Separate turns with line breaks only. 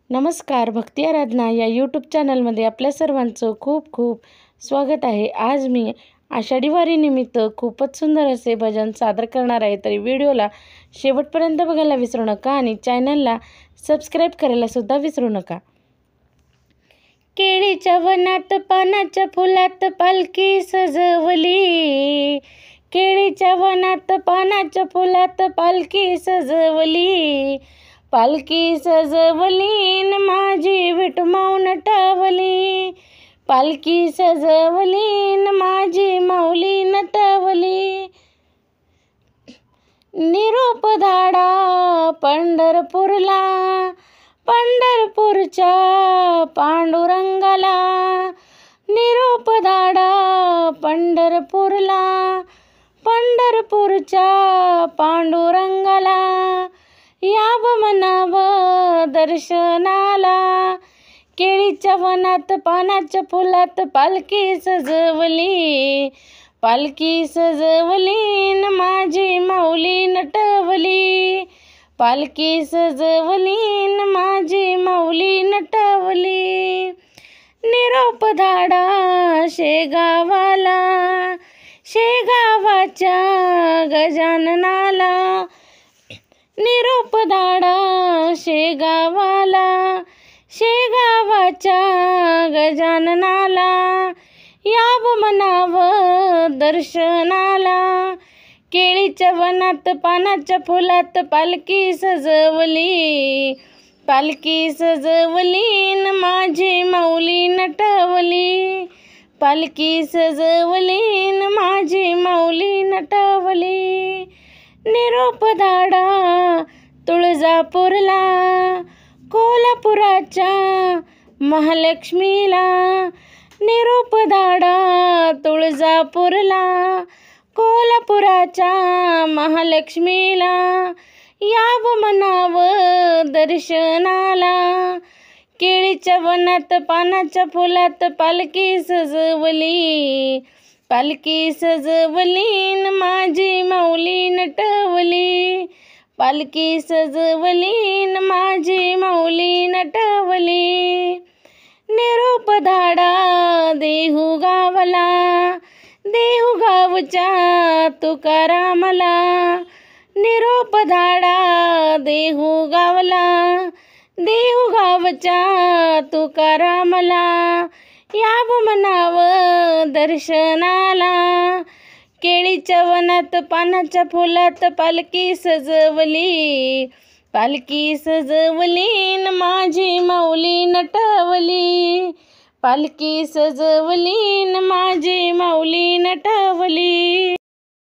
नमस्कार, भक्ती आराधना या यूट्यूब चॅनलमध्ये आपल्या सर्वांचं खूप खूप स्वागत आहे। आज मी आषाढी वारीनिमित्त खूपच सुंदर असे भजन सादर करणार आहे। तरी व्हिडिओला शेवटपर्यंत बघायला विसरू नका आणि चॅनलला सबस्क्राईब करायला सुद्धा विसरू नका। केळीच्या वनात पानाच्या फुलात पालखी सजवली, केळीच्या वनात पानाच्या फुलात पालखी सजवली, पालखी सजवली न माझी विठमाऊ नटवली, पालखी सजवली न माझी माऊली नटवली। निरोप धाडा पंढरपूरला, पंढरपूरच्या पांडुरंगाला, निरोप धाडा पंढरपूरला, पंढरपूरच्या पांडुरंगाला, याव म्हणाव दर्शनाला। केळीच्या वनात पानाच्या फुलात पालखी सजवली, पालखी सजवली न माझी माऊली नटवली, पालखी सजवली न माझी माऊली नटवली। निरोप धाडा शेगावाला, शेगावाच्या गजाननाला, निरोप धाडा शेगावाला, शेगावाच्या गजाननाला, याव म्हणाव दर्शनाला। केळीच्या वनात पानाच्या फुलात पालखी सजवली, पालखी सजवली न माझी माऊली नटवली, पालखी सजवली न माझी माऊली नटवली। निरोप धाडा तुळजापूरला, कोल्हापुराच्या महालक्ष्मीला, निरोप धाडा तुळजापूरला, कोल्हापुराच्या महालक्ष्मीला, याव म्हणाव दर्शनाला। केळीच्या वनात पानाच्या फुलात पालखी सजवली, पालखी सजवली न माझी माऊली नटवली, पालखी सजवली न माझी माऊली नटवली। निरोप धाडा देहू गावला, देहू गावच्या तुकारामला, निरोप धाडा देहू गावला, देहू गावच्या तुकारामला, याव म्हणाव दर्शनाला। केळीच्या वनात पानाच्या फुलात पालखी सजवली, पालखी सजवली न माझी माऊली नटवली, पालखी सजवली न माझी माऊली नटवली।